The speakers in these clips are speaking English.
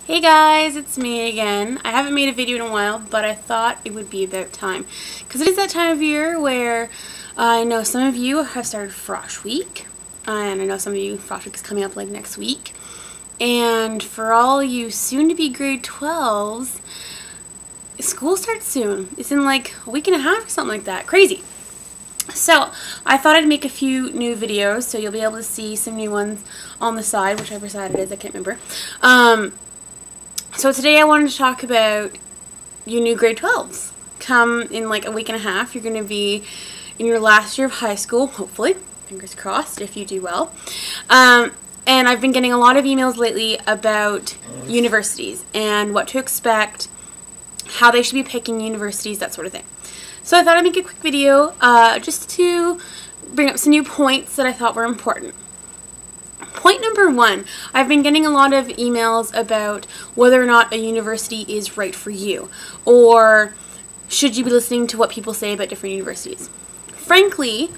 Hey guys, it's me again. I haven't made a video in a while, but I thought it would be about time. Because it is that time of year where I know some of you have started Frosh Week. And I know some of you, Frosh Week is coming up like next week. And for all you soon-to-be grade 12s, school starts soon. It's in like a week and a half or something like that. Crazy. So I thought I'd make a few new videos, so you'll be able to see some new ones on the side, whichever side it is, I can't remember. So today I wanted to talk about your new grade 12s. Come in like a week and a half, you're going to be in your last year of high school, hopefully. Fingers crossed if you do well. And I've been getting a lot of emails lately about universities and what to expect, how they should be picking universities, that sort of thing. So I thought I'd make a quick video just to bring up some new points that I thought were important. Point number one, I've been getting a lot of emails about whether or not a university is right for you, or should you be listening to what people say about different universities. Frankly,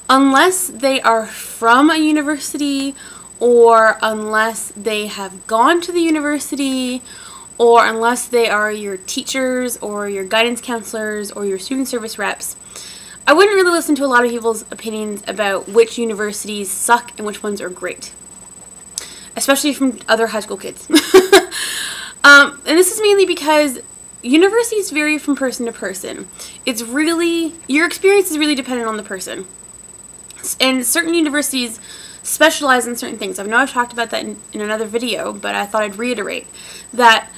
unless they are from a university, or unless they have gone to the university, or unless they are your teachers or your guidance counselors or your student service reps, I wouldn't really listen to a lot of people's opinions about which universities suck and which ones are great, especially from other high school kids. And this is mainly because universities vary from person to person. It's really, your experience is really dependent on the person. And certain universities specialize in certain things. I know I've talked about that in another video, but I thought I'd reiterate that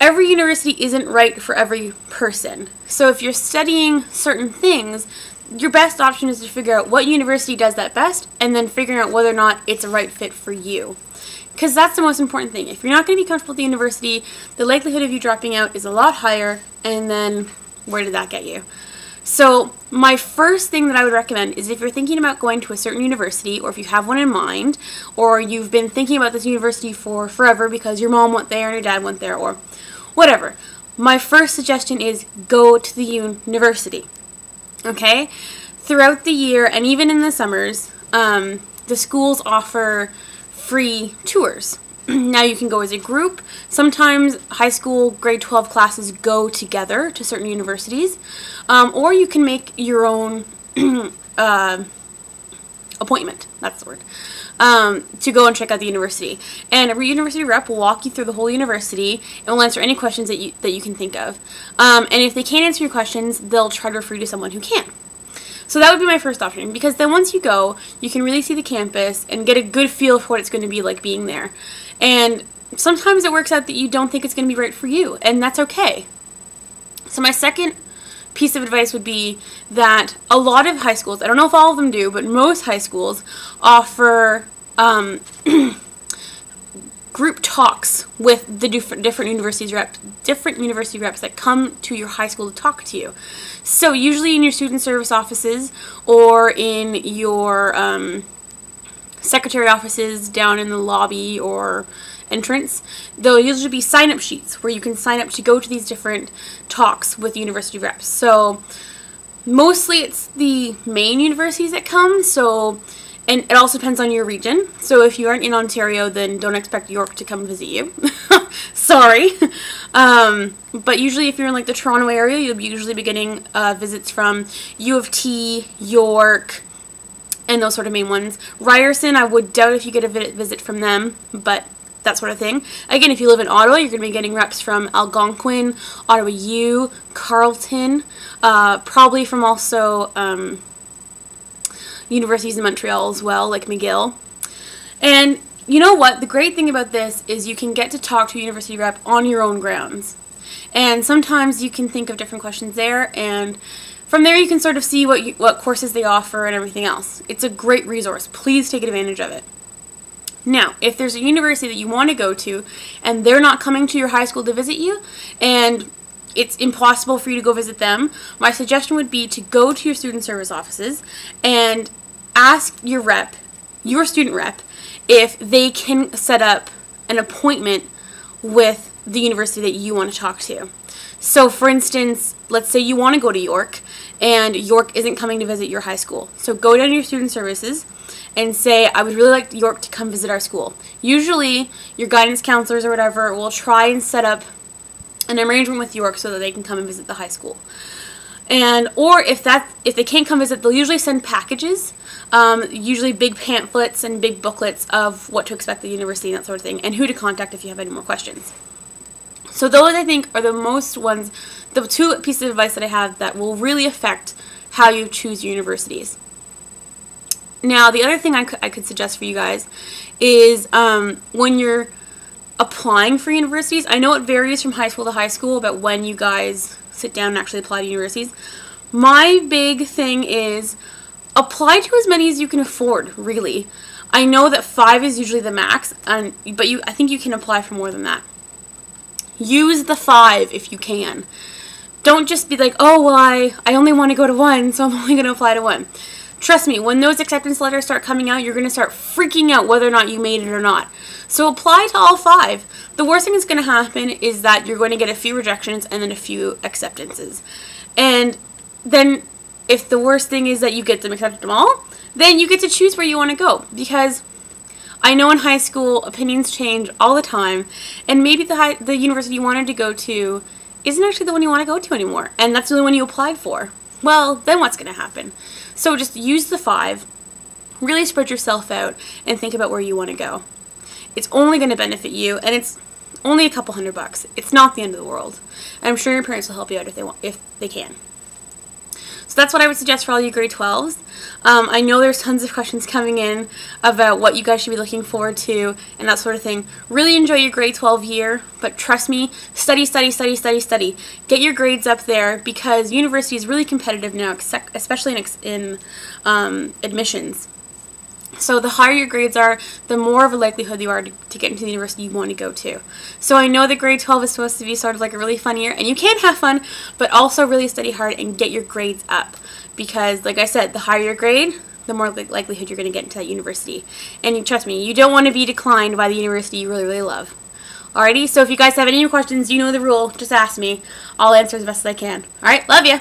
every university isn't right for every person. So if you're studying certain things, your best option is to figure out what university does that best and then figuring out whether or not it's a right fit for you. Because that's the most important thing. If you're not going to be comfortable at the university, the likelihood of you dropping out is a lot higher, and then where did that get you? So my first thing that I would recommend is if you're thinking about going to a certain university, or if you have one in mind, or you've been thinking about this university for forever because your mom went there and your dad went there, or whatever, my first suggestion is go to the university. Okay? Throughout the year, and even in the summers, the schools offer free tours. Now you can go as a group. Sometimes high school grade 12 classes go together to certain universities, or you can make your own appointment, that's the word, to go and check out the university. And every university rep will walk you through the whole university and will answer any questions that you can think of. And if they can't answer your questions, they'll try to refer you to someone who can. So that would be my first option, because then once you go, you can really see the campus and get a good feel for what it's going to be like being there. And sometimes it works out that you don't think it's going to be right for you, and that's okay. So my second piece of advice would be that a lot of high schools, I don't know if all of them do, but most high schools offer group talks with the different university reps that come to your high school to talk to you. So usually in your student service offices or in your secretary offices down in the lobby or entrance, there'll usually be sign-up sheets where you can sign up to go to these different talks with university reps. So mostly it's the main universities that come, and it also depends on your region. So if you aren't in Ontario, then don't expect York to come visit you. Sorry. But usually if you're in like the Toronto area, you'll usually be getting visits from U of T, York, and those sort of main ones. Ryerson, I would doubt if you get a visit from them, but that sort of thing. Again, if you live in Ottawa, you're going to be getting reps from Algonquin, Ottawa U, Carleton, probably from also universities in Montreal as well, like McGill. And you know what? The great thing about this is you can get to talk to a university rep on your own grounds. And sometimes you can think of different questions there, and from there you can sort of see what courses they offer and everything else. It's a great resource. Please take advantage of it. Now, if there's a university that you want to go to and they're not coming to your high school to visit you, and it's impossible for you to go visit them, my suggestion would be to go to your student service offices and ask your student rep, if they can set up an appointment with the university that you want to talk to. So for instance, let's say you want to go to York and York isn't coming to visit your high school. So go down to your student services and say, I would really like York to come visit our school. Usually your guidance counselors or whatever will try and set up an arrangement with York so that they can come and visit the high school. And or if they can't come visit, they'll usually send packages, usually big pamphlets and big booklets of what to expect at the university and that sort of thing, and who to contact if you have any more questions. So those, I think, are the most ones, the two pieces of advice that I have that will really affect how you choose your universities. Now, the other thing I could suggest for you guys is when you're applying for universities, I know it varies from high school to high school about when you guys sit down and actually apply to universities. My big thing is apply to as many as you can afford, really. I know that 5 is usually the max, but I think you can apply for more than that. Use the 5 if you can. Don't just be like, oh, well, I only want to go to 1, so I'm only going to apply to 1. Trust me, when those acceptance letters start coming out, you're going to start freaking out whether or not you made it or not. So apply to all 5. The worst thing that's going to happen is that you're going to get a few rejections and then a few acceptances. And then if the worst thing is that you get them accepted them all, then you get to choose where you want to go. Because I know in high school, opinions change all the time, and maybe the university you wanted to go to isn't actually the one you want to go to anymore, and that's the only one you applied for. Well, then what's going to happen? So just use the 5, really spread yourself out, and think about where you want to go. It's only going to benefit you, and it's only a couple $100. It's not the end of the world. And I'm sure your parents will help you out if they can. So that's what I would suggest for all you grade 12s. I know there's tons of questions coming in about what you guys should be looking forward to and that sort of thing. Really enjoy your grade 12 year, but trust me, study, study, study, study, study. Get your grades up there because university is really competitive now, especially in admissions. So the higher your grades are, the more of a likelihood you are to get into the university you want to go to. So I know that grade 12 is supposed to be sort of like a really fun year, and you can have fun, but also really study hard and get your grades up. Because, like I said, the higher your grade, the more likelihood you're going to get into that university. And trust me, you don't want to be declined by the university you really, really love. Alrighty, so if you guys have any questions, you know the rule, just ask me. I'll answer as best as I can. Alright, love ya!